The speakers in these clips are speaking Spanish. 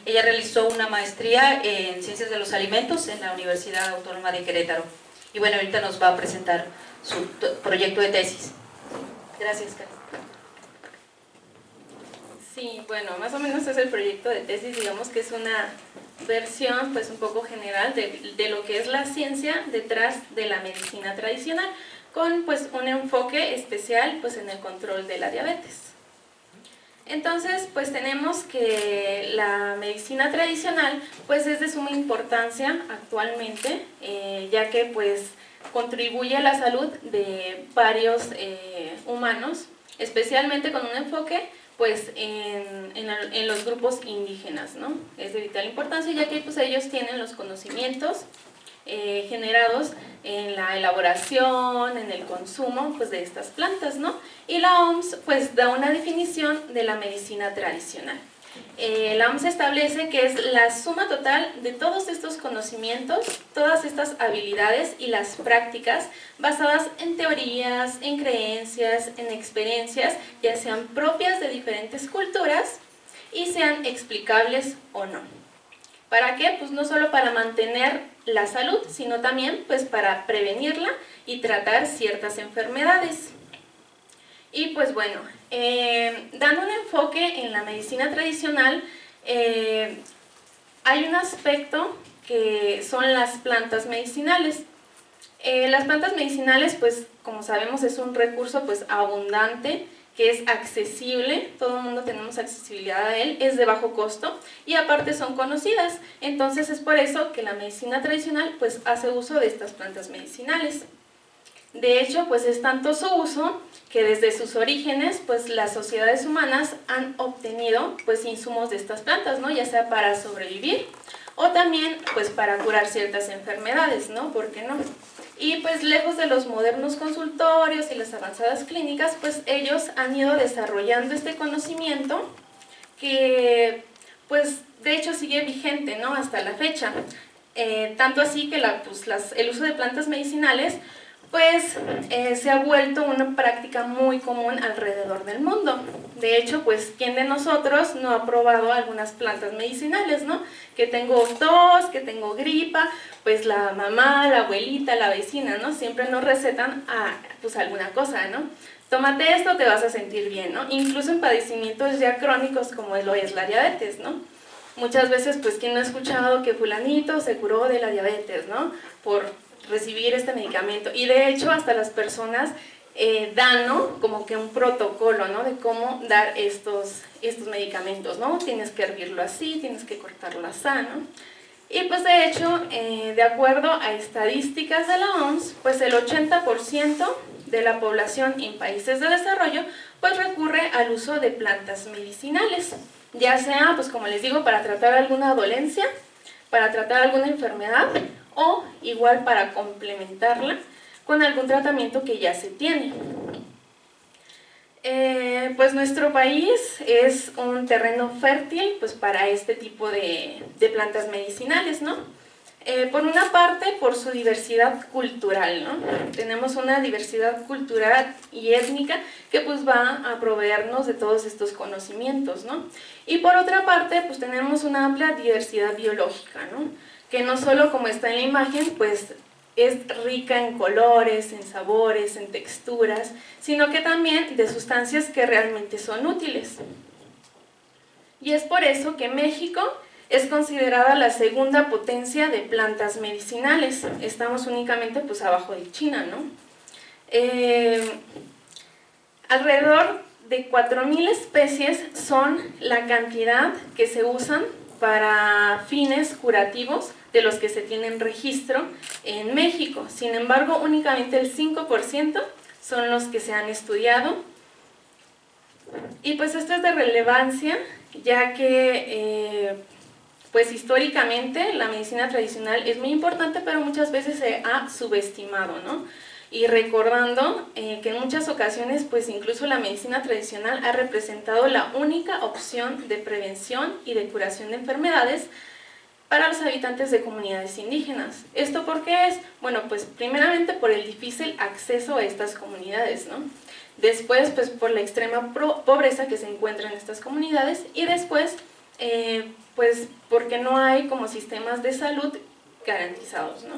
Ella realizó una maestría en Ciencias de los Alimentos en la Universidad Autónoma de Querétaro. Y bueno, ahorita nos va a presentar su proyecto de tesis. Gracias, Karen. Sí, bueno, más o menos es el proyecto de tesis, digamos que es una versión pues un poco general de lo que es la ciencia detrás de la medicina tradicional, con pues un enfoque especial pues en el control de la diabetes. Entonces, pues tenemos que la medicina tradicional pues es de suma importancia actualmente, ya que pues contribuye a la salud de varios humanos, especialmente con un enfoque pues en los grupos indígenas, ¿no? Es de vital importancia, ya que pues ellos tienen los conocimientos generados en la elaboración, en el consumo pues de estas plantas, ¿no? Y la OMS pues da una definición de la medicina tradicional. La OMS establece que es la suma total de todos estos conocimientos, todas estas habilidades y las prácticas basadas en teorías, en creencias, en experiencias, ya sean propias de diferentes culturas y sean explicables o no. ¿Para qué? Pues no solo para mantener la salud, sino también pues para prevenirla y tratar ciertas enfermedades. Y pues bueno, dando un enfoque en la medicina tradicional, hay un aspecto que son las plantas medicinales. Las plantas medicinales, pues como sabemos, es un recurso pues abundante, que es accesible, todo el mundo tenemos accesibilidad a él, es de bajo costo y aparte son conocidas. Entonces es por eso que la medicina tradicional pues hace uso de estas plantas medicinales. De hecho, pues es tanto su uso que desde sus orígenes pues las sociedades humanas han obtenido pues insumos de estas plantas, ¿no? Ya sea para sobrevivir o también pues para curar ciertas enfermedades, ¿no? ¿Por qué no? Y pues lejos de los modernos consultorios y las avanzadas clínicas, pues ellos han ido desarrollando este conocimiento que pues de hecho sigue vigente, ¿no? Hasta la fecha. Tanto así que el uso de plantas medicinales pues se ha vuelto una práctica muy común alrededor del mundo. De hecho, pues ¿quién de nosotros no ha probado algunas plantas medicinales, no? Que tengo tos, que tengo gripa, pues la mamá, la abuelita, la vecina, ¿no? Siempre nos recetan pues alguna cosa, ¿no? Tómate esto, te vas a sentir bien, ¿no? Incluso en padecimientos ya crónicos como lo es la diabetes, ¿no? Muchas veces, pues, ¿quién no ha escuchado que fulanito se curó de la diabetes, ¿no? Por recibir este medicamento. Y de hecho, hasta las personas dan, ¿no? Como que un protocolo, ¿no? De cómo dar estos medicamentos, ¿no? Tienes que hervirlo así, tienes que cortarlo así, ¿no? Y pues de hecho, de acuerdo a estadísticas de la OMS, pues el 80% de la población en países de desarrollo pues recurre al uso de plantas medicinales, ya sea, pues como les digo, para tratar alguna dolencia, para tratar alguna enfermedad o igual para complementarla con algún tratamiento que ya se tiene. Pues nuestro país es un terreno fértil pues para este tipo de plantas medicinales, ¿no? Por una parte, por su diversidad cultural, ¿no? Tenemos una diversidad cultural y étnica que pues va a proveernos de todos estos conocimientos, ¿no? Y por otra parte, pues tenemos una amplia diversidad biológica, ¿no? Que no solo, como está en la imagen, pues es rica en colores, en sabores, en texturas, sino que también de sustancias que realmente son útiles. Y es por eso que México es considerada la segunda potencia de plantas medicinales. Estamos únicamente pues abajo de China, ¿no? Alrededor de 4.000 especies son la cantidad que se usan para fines curativos de los que se tienen registro en México. Sin embargo, únicamente el 5% son los que se han estudiado. Y pues esto es de relevancia, ya que pues históricamente la medicina tradicional es muy importante, pero muchas veces se ha subestimado, ¿no? Y recordando que en muchas ocasiones pues incluso la medicina tradicional ha representado la única opción de prevención y de curación de enfermedades para los habitantes de comunidades indígenas. ¿Esto por qué es? Bueno, pues primeramente por el difícil acceso a estas comunidades, ¿no? Después, pues por la extrema pobreza que se encuentra en estas comunidades y después pues porque no hay como sistemas de salud garantizados, ¿no?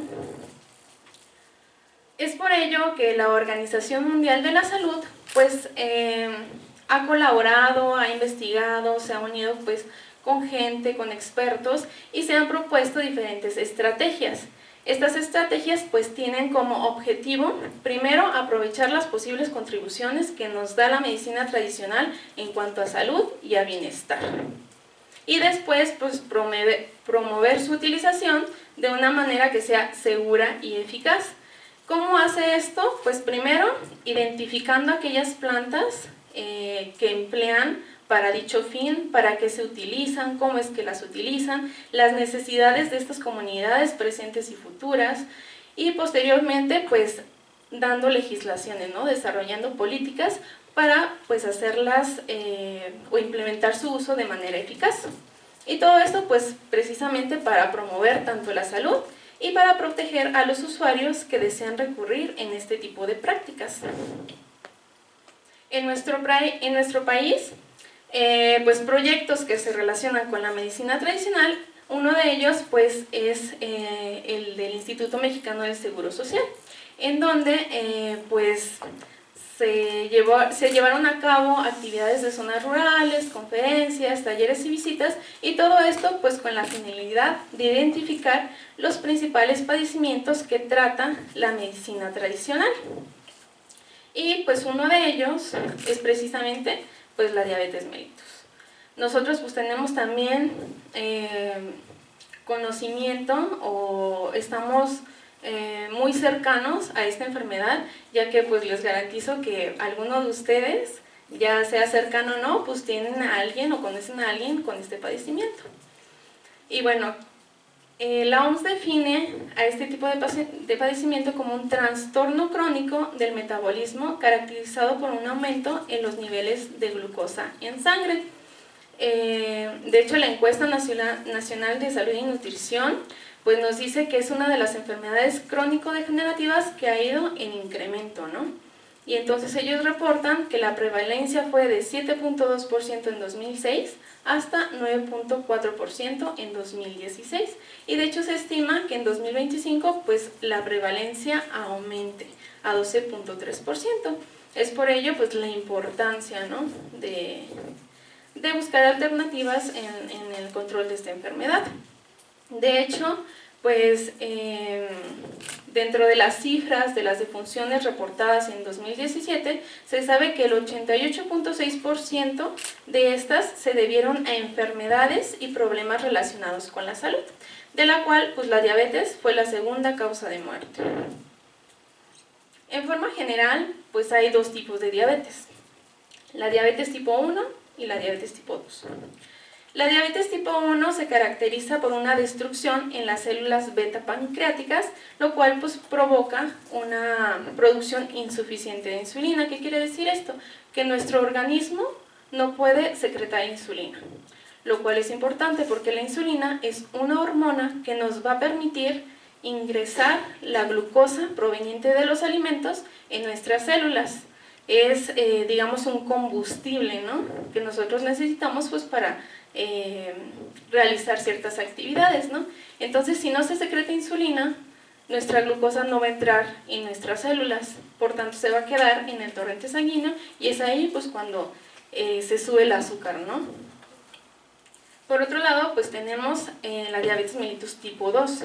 Es por ello que la Organización Mundial de la Salud pues ha colaborado, ha investigado, se ha unido pues con gente, con expertos y se han propuesto diferentes estrategias. Estas estrategias pues tienen como objetivo, primero, aprovechar las posibles contribuciones que nos da la medicina tradicional en cuanto a salud y a bienestar. Y después pues promover su utilización de una manera que sea segura y eficaz. ¿Cómo hace esto? Pues primero, identificando aquellas plantas que emplean para dicho fin, para qué se utilizan, cómo es que las utilizan, las necesidades de estas comunidades presentes y futuras, y posteriormente pues dando legislaciones, ¿no? Desarrollando políticas para pues hacerlas o implementar su uso de manera eficaz. Y todo esto pues precisamente para promover tanto la salud y para proteger a los usuarios que desean recurrir en este tipo de prácticas. En nuestro país, pues proyectos que se relacionan con la medicina tradicional, uno de ellos pues es el del Instituto Mexicano del Seguro Social, en donde pues se llevaron a cabo actividades de zonas rurales, conferencias, talleres y visitas, y todo esto pues con la finalidad de identificar los principales padecimientos que trata la medicina tradicional. Y pues uno de ellos es precisamente pues la diabetes mellitus. Nosotros pues tenemos también conocimiento o estamos muy cercanos a esta enfermedad, ya que pues les garantizo que alguno de ustedes, ya sea cercano o no, pues tienen a alguien o conocen a alguien con este padecimiento. Y bueno, la OMS define a este tipo de padecimiento como un trastorno crónico del metabolismo caracterizado por un aumento en los niveles de glucosa en sangre. De hecho, la encuesta nacional de salud y nutrición pues nos dice que es una de las enfermedades crónico-degenerativas que ha ido en incremento, ¿no? Y entonces ellos reportan que la prevalencia fue de 7.2% en 2006 hasta 9.4% en 2016. Y de hecho se estima que en 2025 pues la prevalencia aumente a 12.3%. Es por ello pues la importancia, ¿no? de buscar alternativas en el control de esta enfermedad. De hecho, pues dentro de las cifras de las defunciones reportadas en 2017, se sabe que el 88.6% de estas se debieron a enfermedades y problemas relacionados con la salud, de la cual pues la diabetes fue la segunda causa de muerte. En forma general, pues hay dos tipos de diabetes: la diabetes tipo 1 y la diabetes tipo 2. La diabetes tipo 1 se caracteriza por una destrucción en las células beta pancreáticas, lo cual pues provoca una producción insuficiente de insulina. ¿Qué quiere decir esto? Que nuestro organismo no puede secretar insulina, lo cual es importante porque la insulina es una hormona que nos va a permitir ingresar la glucosa proveniente de los alimentos en nuestras células. Es, digamos, un combustible, ¿no? Que nosotros necesitamos pues para realizar ciertas actividades, ¿no? Entonces, si no se secreta insulina, nuestra glucosa no va a entrar en nuestras células, por tanto se va a quedar en el torrente sanguíneo y es ahí pues cuando se sube el azúcar, ¿no? Por otro lado, pues tenemos la diabetes mellitus tipo 2.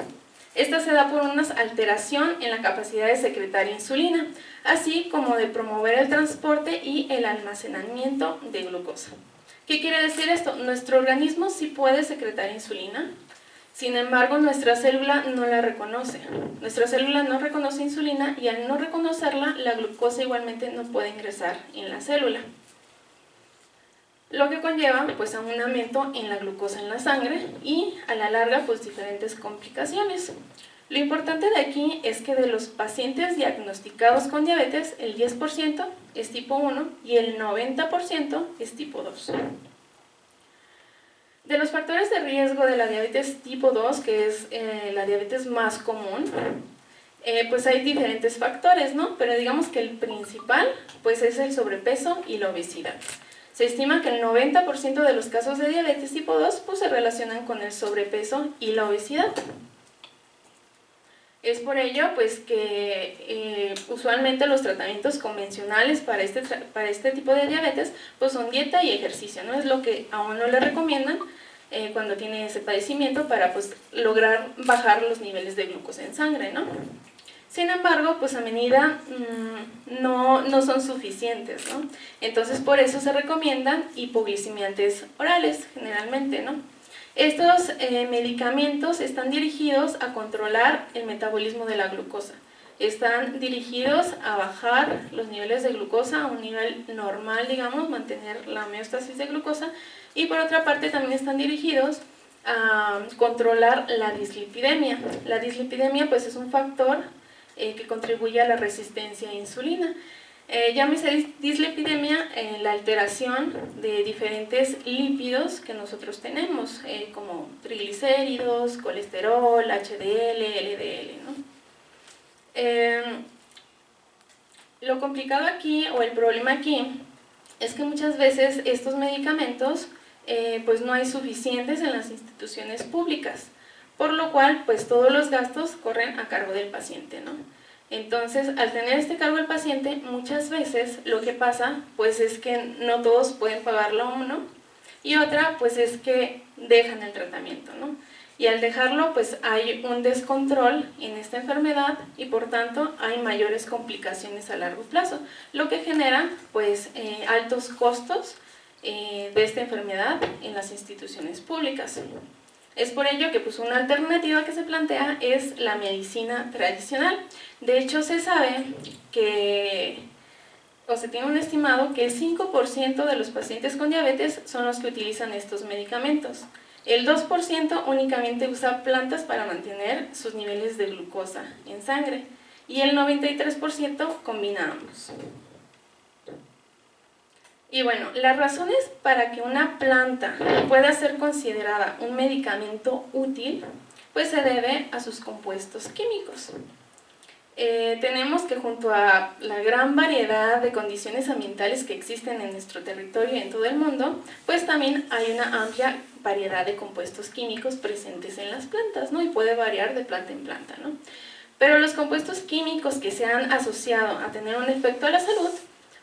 Esta se da por una alteración en la capacidad de secretar insulina, así como de promover el transporte y el almacenamiento de glucosa. ¿Qué quiere decir esto? Nuestro organismo sí puede secretar insulina, sin embargo nuestra célula no la reconoce. Nuestra célula no reconoce insulina y al no reconocerla, la glucosa igualmente no puede ingresar en la célula, lo que conlleva pues a un aumento en la glucosa en la sangre y a la larga pues diferentes complicaciones. Lo importante de aquí es que de los pacientes diagnosticados con diabetes, el 10% es tipo 1 y el 90% es tipo 2. De los factores de riesgo de la diabetes tipo 2, que es la diabetes más común, pues hay diferentes factores, ¿no? Pero digamos que el principal pues es el sobrepeso y la obesidad. Se estima que el 90% de los casos de diabetes tipo 2 pues, se relacionan con el sobrepeso y la obesidad. Es por ello pues, que usualmente los tratamientos convencionales para este tipo de diabetes pues, son dieta y ejercicio, ¿no? Es lo que a uno le recomiendan cuando tiene ese padecimiento para pues, lograr bajar los niveles de glucosa en sangre, ¿no? Sin embargo, pues a medida no son suficientes, ¿no? Entonces por eso se recomiendan hipoglicemiantes orales generalmente, ¿no? Estos medicamentos están dirigidos a controlar el metabolismo de la glucosa. Están dirigidos a bajar los niveles de glucosa a un nivel normal, digamos, mantener la homeostasis de glucosa. Y por otra parte también están dirigidos a controlar la dislipidemia. La dislipidemia pues es un factor que contribuye a la resistencia a insulina. Llámese dislipidemia la alteración de diferentes lípidos que nosotros tenemos, como triglicéridos, colesterol, HDL, LDL, ¿no? Lo complicado aquí, o el problema aquí, es que muchas veces estos medicamentos pues no hay suficientes en las instituciones públicas, por lo cual pues todos los gastos corren a cargo del paciente, ¿no? Entonces, al tener este cargo el paciente, muchas veces lo que pasa pues es que no todos pueden pagarlo uno, y otra pues es que dejan el tratamiento, ¿no? Y al dejarlo pues hay un descontrol en esta enfermedad y por tanto hay mayores complicaciones a largo plazo, lo que genera pues altos costos de esta enfermedad en las instituciones públicas. Es por ello que pues, una alternativa que se plantea es la medicina tradicional. De hecho, se sabe que, o se tiene un estimado que el 5% de los pacientes con diabetes son los que utilizan estos medicamentos. El 2% únicamente usa plantas para mantener sus niveles de glucosa en sangre y el 93% combina ambos. Y bueno, las razones para que una planta pueda ser considerada un medicamento útil, pues se debe a sus compuestos químicos. Tenemos que junto a la gran variedad de condiciones ambientales que existen en nuestro territorio y en todo el mundo, pues también hay una amplia variedad de compuestos químicos presentes en las plantas, ¿no? Y puede variar de planta en planta, ¿no? Pero los compuestos químicos que se han asociado a tener un efecto a la salud,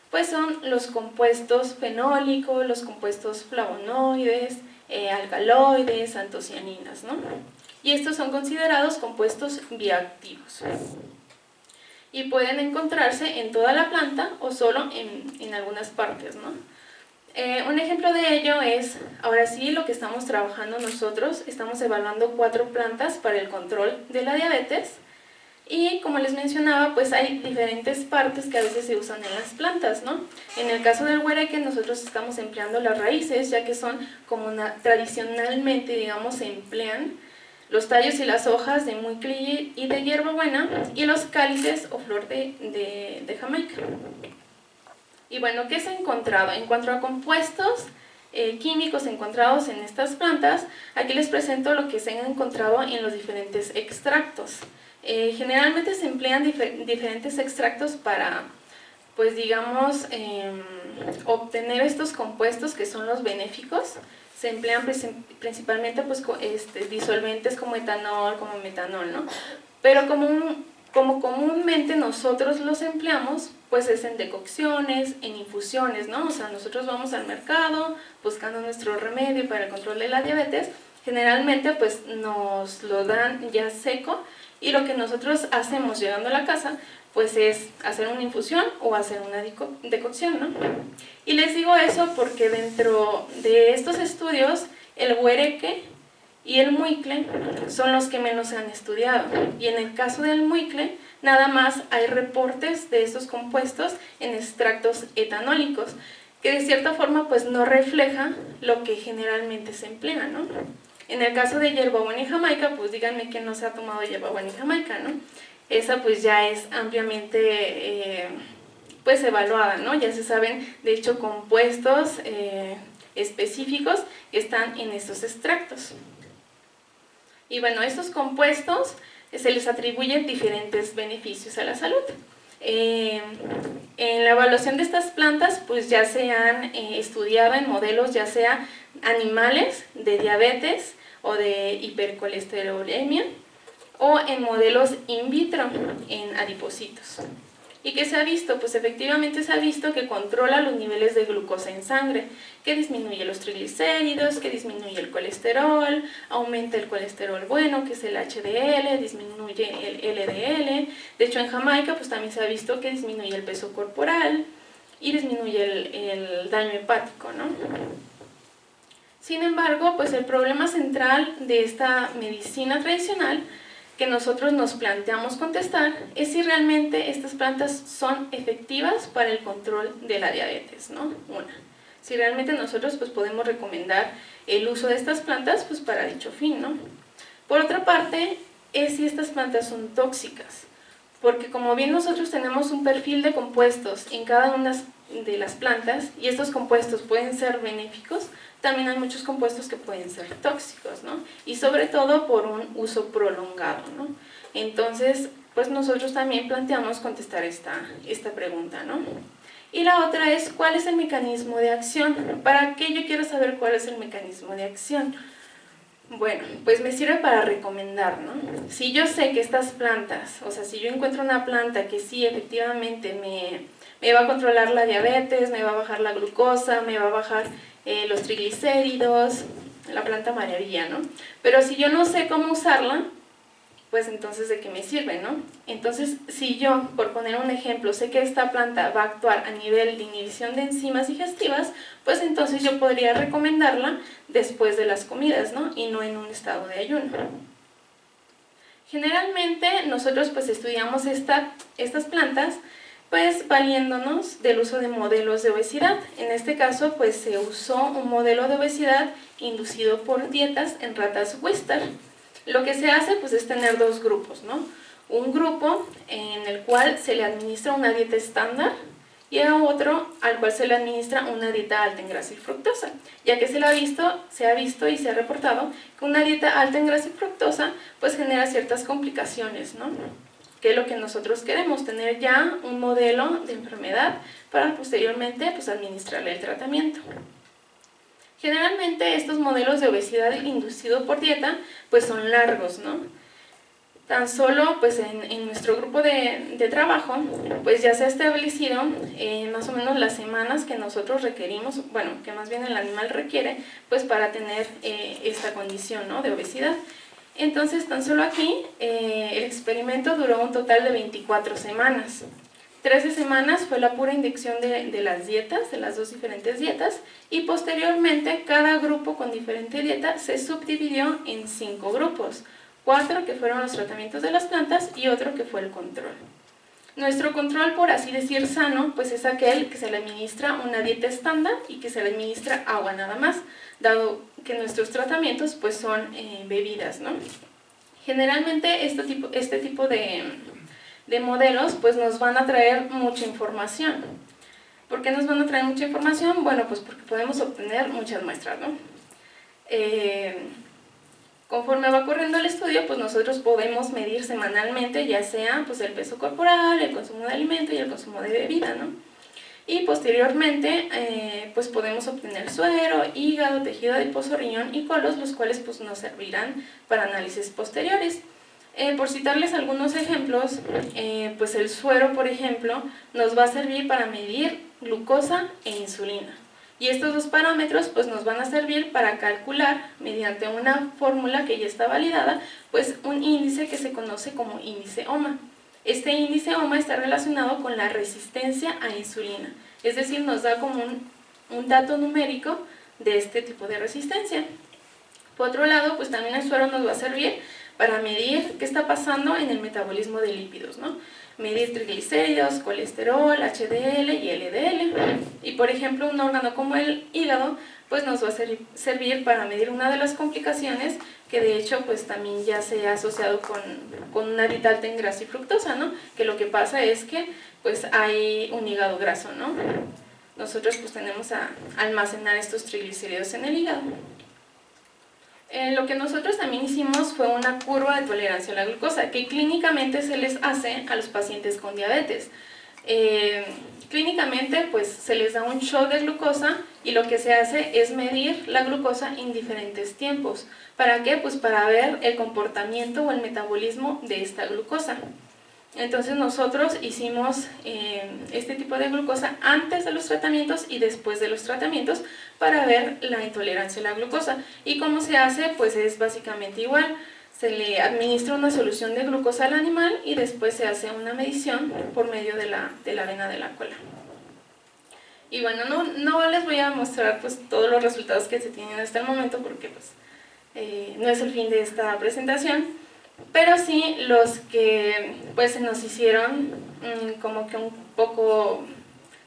pues son los compuestos fenólicos, los compuestos flavonoides, alcaloides, antocianinas, ¿no? Y estos son considerados compuestos bioactivos. Y pueden encontrarse en toda la planta o solo en algunas partes, ¿no? Un ejemplo de ello es, ahora sí, lo que estamos trabajando nosotros. Estamos evaluando 4 plantas para el control de la diabetes. Y como les mencionaba, pues hay diferentes partes que a veces se usan en las plantas, ¿no? En el caso del huereque nosotros estamos empleando las raíces, ya que son como tradicionalmente, digamos, se emplean los tallos y las hojas de muicli y de hierbabuena y los cálices o flor de Jamaica. Y bueno, ¿qué se ha encontrado? En cuanto a compuestos químicos encontrados en estas plantas, aquí les presento lo que se ha encontrado en los diferentes extractos. Generalmente se emplean diferentes extractos para, pues digamos, obtener estos compuestos que son los benéficos. Se emplean principalmente pues, disolventes como etanol, como metanol, ¿no? Pero como comúnmente nosotros los empleamos, pues es en decocciones, en infusiones, ¿no? O sea, nosotros vamos al mercado buscando nuestro remedio para el control de la diabetes. Generalmente pues nos lo dan ya seco. Y lo que nosotros hacemos llegando a la casa, pues es hacer una infusión o hacer una decocción, ¿no? Y les digo eso porque dentro de estos estudios, el huereque y el muicle son los que menos se han estudiado. Y en el caso del muicle, nada más hay reportes de estos compuestos en extractos etanólicos, que de cierta forma pues no refleja lo que generalmente se emplea, ¿no? En el caso de hierbabuena y jamaica, pues díganme quién no se ha tomado hierbabuena y jamaica, ¿no? Esa pues ya es ampliamente pues evaluada, ¿no? Ya se saben, de hecho, compuestos específicos que están en estos extractos. Y bueno, estos compuestos se les atribuyen diferentes beneficios a la salud. En la evaluación de estas plantas pues ya se han estudiado en modelos ya sea animales de diabetes o de hipercolesterolemia o en modelos in vitro en adipocitos. ¿Y qué se ha visto? Pues efectivamente se ha visto que controla los niveles de glucosa en sangre, que disminuye los triglicéridos, que disminuye el colesterol, aumenta el colesterol bueno, que es el HDL, disminuye el LDL. De hecho, en Jamaica pues también se ha visto que disminuye el peso corporal y disminuye el daño hepático, ¿no? Sin embargo, pues el problema central de esta medicina tradicional que nosotros nos planteamos contestar es si realmente estas plantas son efectivas para el control de la diabetes, ¿no? Si realmente nosotros pues podemos recomendar el uso de estas plantas pues para dicho fin, ¿no? Por otra parte, es si estas plantas son tóxicas, porque como bien nosotros tenemos un perfil de compuestos en cada una de las plantas y estos compuestos pueden ser benéficos, también hay muchos compuestos que pueden ser tóxicos, ¿no? Y sobre todo por un uso prolongado, ¿no? Entonces, pues nosotros también planteamos contestar esta pregunta, ¿no? Y la otra es, ¿cuál es el mecanismo de acción? ¿Para qué yo quiero saber cuál es el mecanismo de acción? Bueno, pues me sirve para recomendar, ¿no? Si yo sé que estas plantas, o sea, si yo encuentro una planta que sí efectivamente me va a controlar la diabetes, me va a bajar la glucosa, me va a bajar los triglicéridos, la planta maravilla, ¿no? Pero si yo no sé cómo usarla, pues entonces ¿de qué me sirve, no? Entonces, si yo, por poner un ejemplo, sé que esta planta va a actuar a nivel de inhibición de enzimas digestivas, pues entonces yo podría recomendarla después de las comidas, ¿no? Y no en un estado de ayuno. Generalmente nosotros pues estudiamos estas plantas pues valiéndonos del uso de modelos de obesidad. En este caso pues se usó un modelo de obesidad inducido por dietas en ratas Wistar. Lo que se hace pues es tener dos grupos, ¿no? Un grupo en el cual se le administra una dieta estándar y a otro al cual se le administra una dieta alta en grasa y fructosa, ya que se ha visto y se ha reportado que una dieta alta en grasa y fructosa pues genera ciertas complicaciones, ¿no? Que es lo que nosotros queremos, tener ya un modelo de enfermedad para posteriormente pues administrarle el tratamiento. Generalmente estos modelos de obesidad inducido por dieta pues son largos, ¿no? Tan solo pues en nuestro grupo de trabajo pues ya se ha establecido más o menos las semanas que nosotros requerimos, bueno, que más bien el animal requiere pues para tener esta condición, ¿no? De obesidad. Entonces tan solo aquí el experimento duró un total de 24 semanas. 13 semanas fue la pura inyección de las dietas, de las dos diferentes dietas, y posteriormente cada grupo con diferente dieta se subdividió en 5 grupos, 4 que fueron los tratamientos de las plantas y otro que fue el control. Nuestro control, por así decir, sano, pues es aquel que se le administra una dieta estándar y que se le administra agua nada más, dado que nuestros tratamientos pues son bebidas, ¿no? Generalmente este tipo de modelos pues nos van a traer mucha información. ¿Por qué nos van a traer mucha información? Bueno, pues porque podemos obtener muchas muestras, ¿no? Conforme va corriendo el estudio, pues nosotros podemos medir semanalmente, ya sea pues el peso corporal, el consumo de alimento y el consumo de bebida, ¿no? Y posteriormente pues podemos obtener suero, hígado, tejido adiposo, riñón y colos, los cuales pues nos servirán para análisis posteriores. Por citarles algunos ejemplos, pues el suero, por ejemplo, nos va a servir para medir glucosa e insulina. Y estos dos parámetros pues nos van a servir para calcular, mediante una fórmula que ya está validada, pues un índice que se conoce como índice OMA. Este índice OMA está relacionado con la resistencia a insulina, es decir, nos da como un dato numérico de este tipo de resistencia. Por otro lado, pues también el suero nos va a servir para medir qué está pasando en el metabolismo de lípidos, ¿no? Medir triglicéridos, colesterol, HDL y LDL. Y por ejemplo, un órgano como el hígado, pues nos va a servir para medir una de las complicaciones que de hecho pues también ya se ha asociado con una dieta alta en grasa y fructosa, ¿no? Que lo que pasa es que pues hay un hígado graso, ¿no? Nosotros pues tenemos a almacenar estos triglicéridos en el hígado. Lo que nosotros también hicimos fue una curva de tolerancia a la glucosa, que clínicamente se les hace a los pacientes con diabetes. Clínicamente pues se les da un shot de glucosa y lo que se hace es medir la glucosa en diferentes tiempos. ¿Para qué? Pues para ver el comportamiento o el metabolismo de esta glucosa. Entonces nosotros hicimos este tipo de glucosa antes de los tratamientos y después de los tratamientos para ver la intolerancia a la glucosa. ¿Y cómo se hace? Pues es básicamente igual. Se le administra una solución de glucosa al animal y después se hace una medición por medio de la vena de la cola. Y bueno, no les voy a mostrar pues todos los resultados que se tienen hasta el momento porque pues no es el fin de esta presentación, pero sí los que pues se nos hicieron como que un poco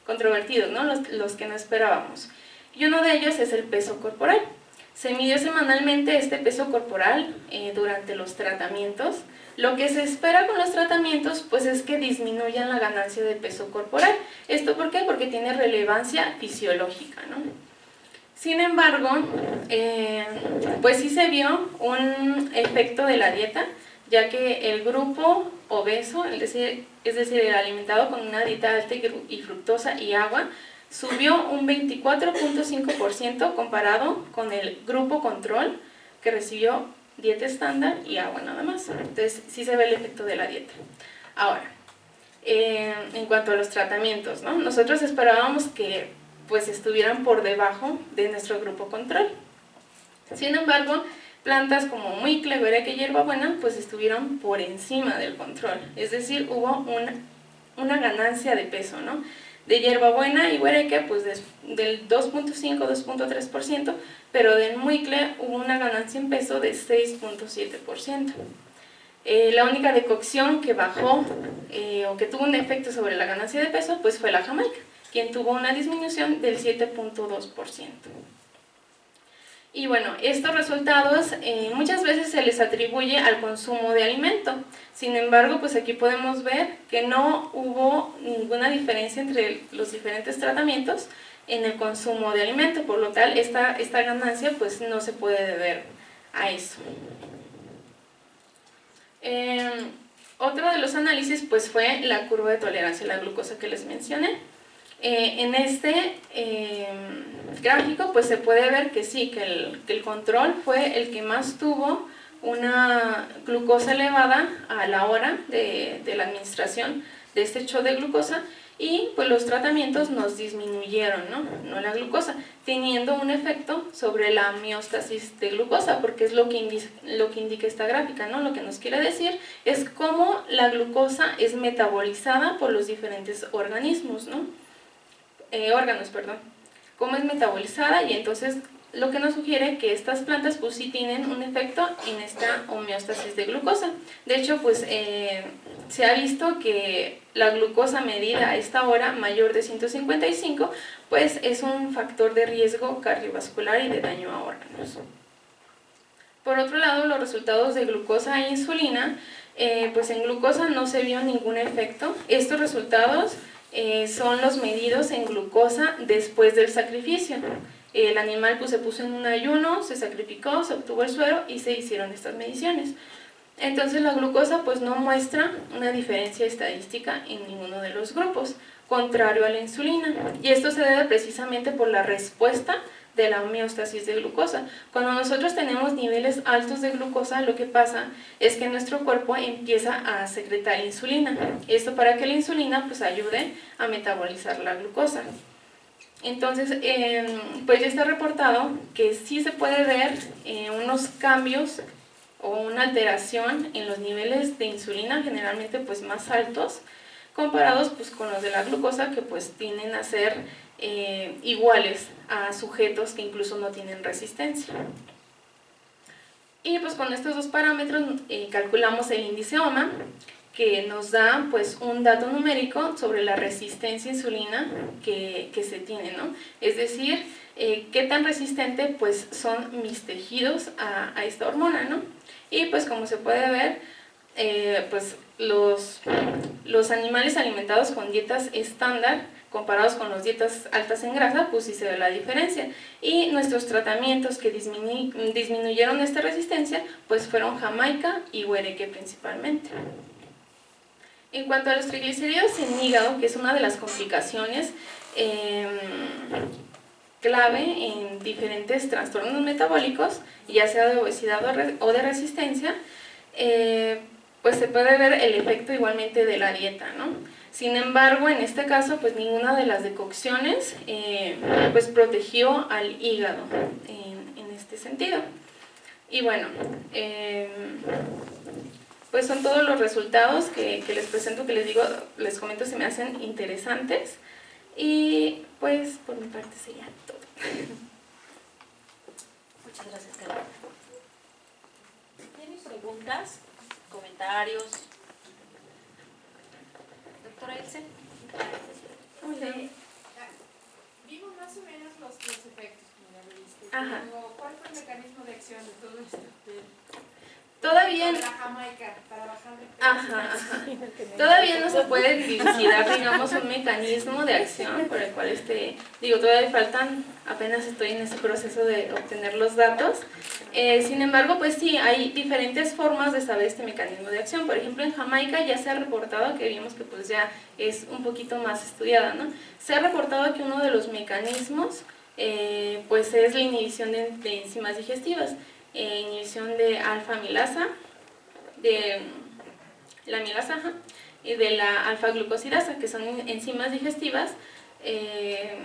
controvertidos, ¿no? Los que no esperábamos. Y uno de ellos es el peso corporal. Se midió semanalmente este peso corporal durante los tratamientos. Lo que se espera con los tratamientos pues es que disminuyan la ganancia de peso corporal. ¿Esto por qué? Porque tiene relevancia fisiológica, ¿no? Sin embargo, pues sí se vio un efecto de la dieta, ya que el grupo obeso, es decir, el alimentado con una dieta alta y fructosa y agua, subió un 24.5% comparado con el grupo control que recibió dieta estándar y agua nada más. Entonces sí se ve el efecto de la dieta. Ahora, en cuanto a los tratamientos, ¿no? Nosotros esperábamos que pues estuvieran por debajo de nuestro grupo control. Sin embargo, plantas como muicle, huereque y hierbabuena pues estuvieron por encima del control, es decir, hubo una ganancia de peso, ¿no? De hierbabuena y huereque pues del 2.5-2.3%, pero del muicle hubo una ganancia en peso de 6.7%. La única decocción que bajó o que tuvo un efecto sobre la ganancia de peso pues fue la jamaica, quien tuvo una disminución del 7.2%. Y bueno, estos resultados muchas veces se les atribuye al consumo de alimento. Sin embargo, pues aquí podemos ver que no hubo ninguna diferencia entre los diferentes tratamientos en el consumo de alimento. Por lo tal, esta ganancia pues no se puede deber a eso. Otro de los análisis pues fue la curva de tolerancia a la glucosa que les mencioné. En este gráfico pues se puede ver que sí, que el control fue el que más tuvo una glucosa elevada a la hora de la administración de este shot de glucosa, y pues los tratamientos nos disminuyeron, no la glucosa, teniendo un efecto sobre la homeostasis de glucosa, porque es lo que indica esta gráfica, ¿no? Lo que nos quiere decir es cómo la glucosa es metabolizada por los diferentes organismos, ¿no? Órganos, cómo es metabolizada, y entonces lo que nos sugiere que estas plantas pues sí tienen un efecto en esta homeostasis de glucosa. De hecho pues se ha visto que la glucosa medida a esta hora mayor de 155 pues es un factor de riesgo cardiovascular y de daño a órganos. Por otro lado, los resultados de glucosa e insulina, pues en glucosa no se vio ningún efecto. Estos resultados son los medidos en glucosa después del sacrificio. El animal pues se puso en un ayuno, se sacrificó, se obtuvo el suero y se hicieron estas mediciones. Entonces la glucosa pues no muestra una diferencia estadística en ninguno de los grupos, contrario a la insulina. Y esto se debe precisamente por la respuesta de la homeostasis de glucosa. Cuando nosotros tenemos niveles altos de glucosa, lo que pasa es que nuestro cuerpo empieza a secretar insulina. Esto para que la insulina pues ayude a metabolizar la glucosa. Entonces, pues ya está reportado que sí se puede ver unos cambios o una alteración en los niveles de insulina, generalmente pues más altos, comparados pues con los de la glucosa, que pues tienden a ser iguales a sujetos que incluso no tienen resistencia. Y pues con estos dos parámetros calculamos el índice OMA, que nos da pues un dato numérico sobre la resistencia a insulina que se tiene, ¿no? Es decir, qué tan resistente pues son mis tejidos a esta hormona, ¿no? Y pues como se puede ver, pues los animales alimentados con dietas estándar comparados con las dietas altas en grasa, pues sí se ve la diferencia. Y nuestros tratamientos que disminuyeron esta resistencia, pues fueron jamaica y huereque principalmente. En cuanto a los triglicéridos en hígado, que es una de las complicaciones clave en diferentes trastornos metabólicos, ya sea de obesidad o de resistencia, pues se puede ver el efecto igualmente de la dieta, ¿no? Sin embargo, en este caso, pues ninguna de las decocciones pues protegió al hígado en este sentido. Y bueno, pues son todos los resultados que les presento, que les comento, se me hacen interesantes. Y pues por mi parte sería todo. Muchas gracias, Carla. ¿Tienen preguntas, comentarios? Doctora Ilse. Vimos más o menos los efectos, como ya lo viste. Ajá. Pero, ¿cuál fue el mecanismo de acción de todo esto? Todavía De la Jamaica, para bajar de peso. Ajá. Todavía no se puede dilucidar, digamos, un mecanismo de acción por el cual todavía faltan, apenas estoy en ese proceso de obtener los datos. Sin embargo, pues sí, hay diferentes formas de saber este mecanismo de acción. Por ejemplo, en Jamaica ya se ha reportado, que vimos que pues ya es un poquito más estudiada, ¿no? Se ha reportado que uno de los mecanismos pues es la inhibición de enzimas digestivas. Inhibición de alfa-amilasa, de la amilasa y de la alfa-glucosidasa, que son enzimas digestivas que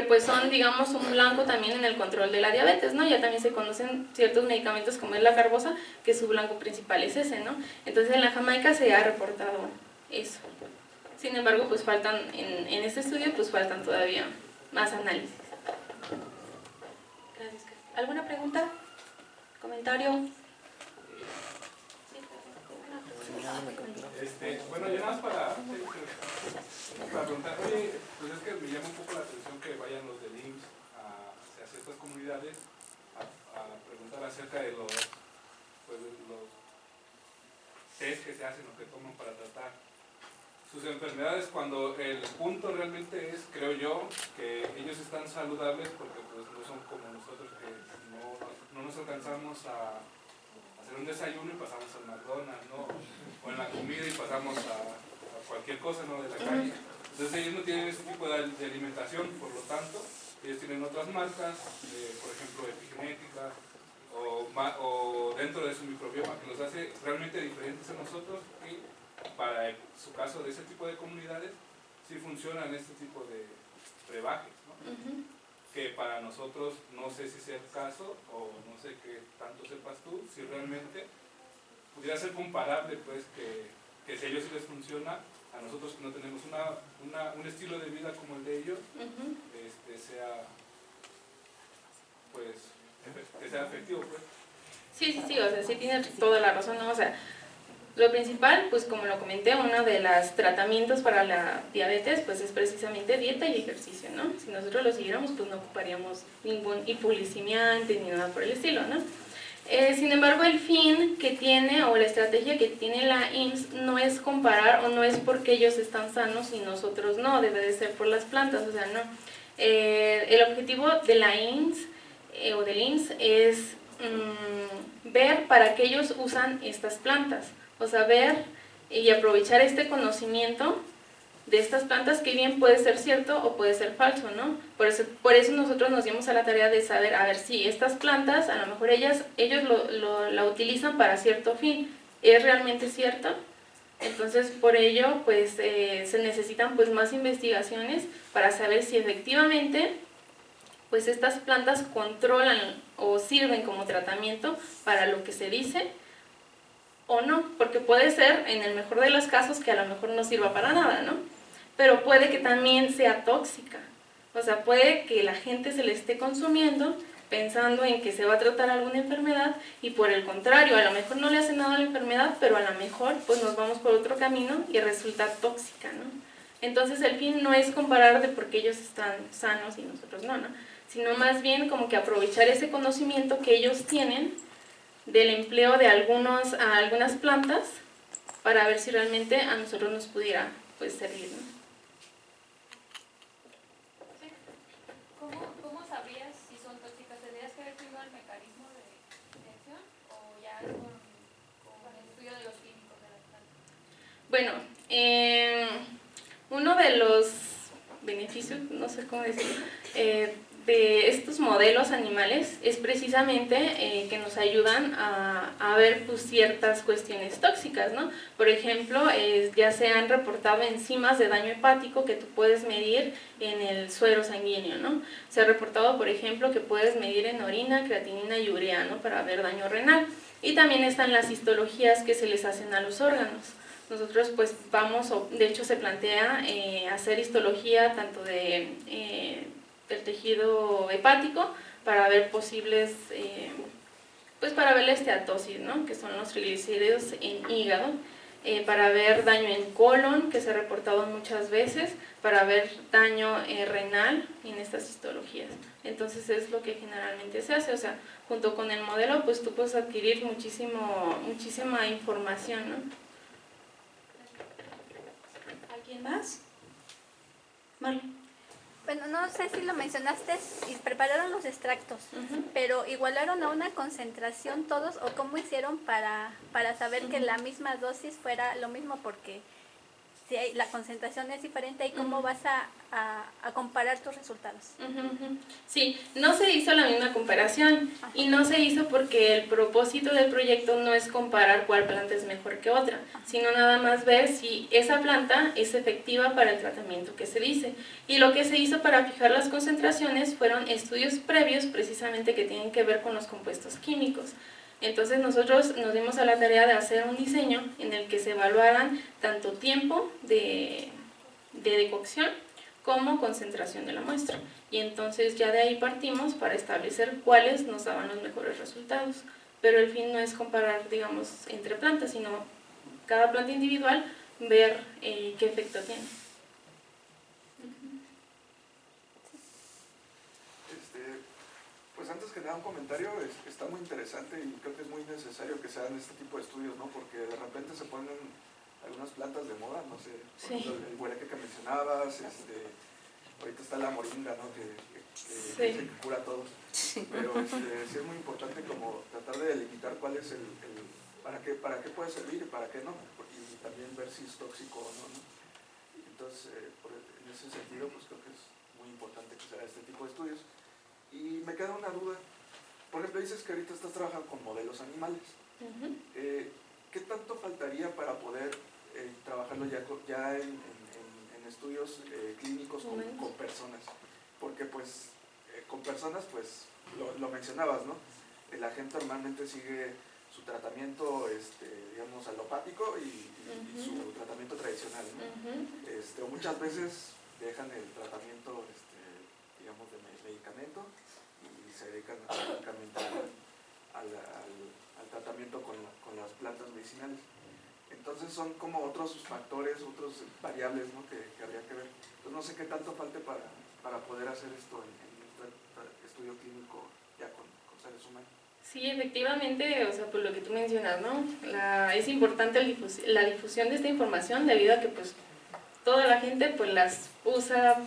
pues son, digamos, un blanco también en el control de la diabetes, ¿no? Ya también se conocen ciertos medicamentos como es la carbosa, que su blanco principal es ese, ¿no? Entonces en la Jamaica se ha reportado eso. Sin embargo, pues faltan, en este estudio, pues faltan todavía más análisis. Gracias. ¿Alguna pregunta? ¿Comentario? Bueno, yo nada más para preguntar, oye, pues es que me llama un poco la atención que vayan los del IMSS hacia ciertas comunidades a preguntar acerca de los test que se hacen o que toman para tratar sus enfermedades, cuando el punto realmente es, creo yo, que ellos están saludables porque pues no son como nosotros que no nos alcanzamos a hacer un desayuno y pasamos al McDonald's, ¿no? O en la comida y pasamos a cualquier cosa, ¿no? De la calle. Entonces ellos no tienen ese tipo de alimentación, por lo tanto, ellos tienen otras marcas, por ejemplo, epigenética, o dentro de su microbioma, que los hace realmente diferentes a nosotros, y para su caso de ese tipo de comunidades, sí funcionan este tipo de brebajes, ¿no? Que para nosotros, no sé si sea el caso, o no sé qué tanto sepas tú, si realmente pudiera ser comparable, pues, que si a ellos sí les funciona, a nosotros que no tenemos un estilo de vida como el de ellos, sea, pues, que sea efectivo, pues. Sí, o sea, sí tienes toda la razón, ¿no? O sea, lo principal, pues como lo comenté, uno de los tratamientos para la diabetes, pues es precisamente dieta y ejercicio, ¿no? Si nosotros lo siguiéramos, pues no ocuparíamos ningún hipoglicemiante ni nada por el estilo, ¿no? Sin embargo, el fin que tiene o la estrategia que tiene la IMSS no es comparar o no es porque ellos están sanos y nosotros no, debe de ser por las plantas, o sea, no. El objetivo de la IMSS o del IMSS es ver para qué ellos usan estas plantas, o sea, ver y aprovechar este conocimiento de estas plantas, que bien puede ser cierto o puede ser falso, ¿no? Por eso nosotros nos dimos a la tarea de saber, a ver si estas plantas, a lo mejor ellos la utilizan para cierto fin, ¿es realmente cierto? Entonces, por ello, pues, se necesitan pues más investigaciones para saber si efectivamente pues estas plantas controlan o sirven como tratamiento para lo que se dice o no, porque puede ser, en el mejor de los casos, que a lo mejor no sirva para nada, ¿no? Pero puede que también sea tóxica, o sea, puede que la gente se le esté consumiendo pensando en que se va a tratar alguna enfermedad y por el contrario, a lo mejor no le hace nada a la enfermedad, pero a lo mejor pues nos vamos por otro camino y resulta tóxica, ¿no? Entonces el fin no es comparar de por qué ellos están sanos y nosotros no, sino más bien como que aprovechar ese conocimiento que ellos tienen del empleo de algunas plantas para ver si realmente a nosotros nos pudiera pues servir, ¿no? ¿Cómo sabrías si son tóxicas? ¿Tendrías que ver primero el mecanismo de acción o ya es con el estudio de los químicos de las plantas? sé cómo decirlo, de estos modelos animales es precisamente que nos ayudan a ver pues, ciertas cuestiones tóxicas, ¿no? Por ejemplo, ya se han reportado enzimas de daño hepático que tú puedes medir en el suero sanguíneo, ¿no? Se ha reportado, por ejemplo, que puedes medir en orina, creatinina y urea, ¿no? Para ver daño renal. Y también están las histologías que se les hacen a los órganos. Nosotros pues vamos, de hecho se plantea hacer histología tanto del tejido hepático para ver posibles, pues para ver la esteatosis, ¿no? Que son los triglicéridos en hígado, para ver daño en colon, que se ha reportado muchas veces, para ver daño renal en estas histologías. Entonces es lo que generalmente se hace, o sea, junto con el modelo pues tú puedes adquirir muchísima información, ¿no? ¿Alguien más? Marlon. Bueno, no sé si lo mencionaste y prepararon los extractos, Uh-huh. pero igualaron a una concentración todos o cómo hicieron para saber que la misma dosis fuera lo mismo, porque si la concentración es diferente, ¿y cómo vas a comparar tus resultados? Sí, no se hizo la misma comparación y no se hizo porque el propósito del proyecto no es comparar cuál planta es mejor que otra, sino nada más ver si esa planta es efectiva para el tratamiento que se dice. Y lo que se hizo para fijar las concentraciones fueron estudios previos precisamente que tienen que ver con los compuestos químicos. Entonces nosotros nos dimos a la tarea de hacer un diseño en el que se evaluaran tanto tiempo de decocción como concentración de la muestra. Y entonces ya de ahí partimos para establecer cuáles nos daban los mejores resultados. Pero el fin no es comparar, digamos, entre plantas, sino cada planta individual, ver qué efecto tiene. Pues antes que nada un comentario, está muy interesante y creo que es muy necesario que se hagan este tipo de estudios, ¿no? Porque de repente se ponen algunas plantas de moda, no sé, por ejemplo, el hueleque que mencionabas, ahorita está la moringa, ¿no? Que dice que cura todo. Pero sí es muy importante como tratar de delimitar cuál es para qué puede servir y para qué no, y también ver si es tóxico o no, ¿no? Entonces, en ese sentido, pues creo que es muy importante que se haga este tipo de estudios. Y me queda una duda. Por ejemplo, dices que ahorita estás trabajando con modelos animales. Uh-huh. ¿Qué tanto faltaría para poder trabajarlo ya en estudios clínicos con personas? Porque pues con personas, pues lo mencionabas, ¿no? La gente normalmente sigue su tratamiento, digamos, alopático y su tratamiento tradicional, ¿no? O muchas veces dejan el tratamiento, digamos, de medicamento y se dedican únicamente al tratamiento con las plantas medicinales. Entonces son como otros factores, otras variables, ¿no? que habría que ver. Entonces no sé qué tanto falte para poder hacer esto en un estudio clínico ya con seres humanos. Sí, efectivamente, o sea, por lo que tú mencionas, ¿no? Es importante la difusión de esta información debido a que pues toda la gente pues las usa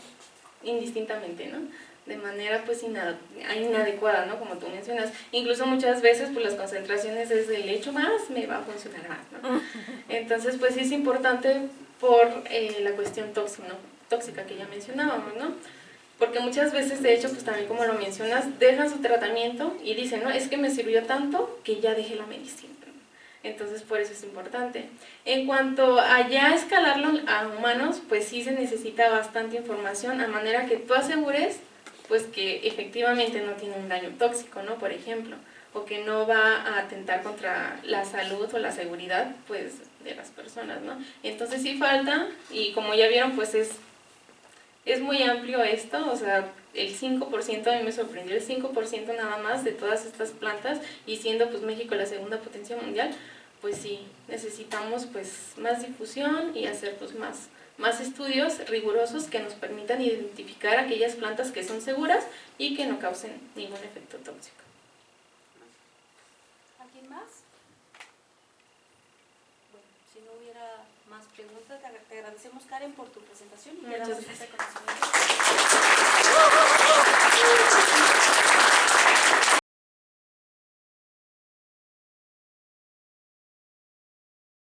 indistintamente, ¿no? De manera pues inadecuada, ¿no? Como tú mencionas. Incluso muchas veces pues las concentraciones es el hecho más, me va a funcionar más, ¿no? Entonces pues sí es importante por la cuestión tóxica que ya mencionábamos, ¿no? Porque muchas veces, de hecho, pues también como lo mencionas, dejan su tratamiento y dicen, no, es que me sirvió tanto que ya dejé la medicina. Entonces, por eso es importante. En cuanto a ya escalarlo a humanos, pues sí se necesita bastante información, a manera que tú asegures, pues que efectivamente no tiene un daño tóxico, ¿no? Por ejemplo, o que no va a atentar contra la salud o la seguridad, pues, de las personas, ¿no? Entonces sí falta, y como ya vieron, pues es muy amplio esto, o sea, el 5%, a mí me sorprendió, el 5% nada más de todas estas plantas, y siendo pues México la segunda potencia mundial, pues sí, necesitamos pues más difusión y hacer pues más estudios rigurosos que nos permitan identificar aquellas plantas que son seguras y que no causen ningún efecto tóxico. ¿Alguien más? Bueno, si no hubiera más preguntas, te agradecemos, Karen, por tu presentación y te damos Muchas ese conocimiento.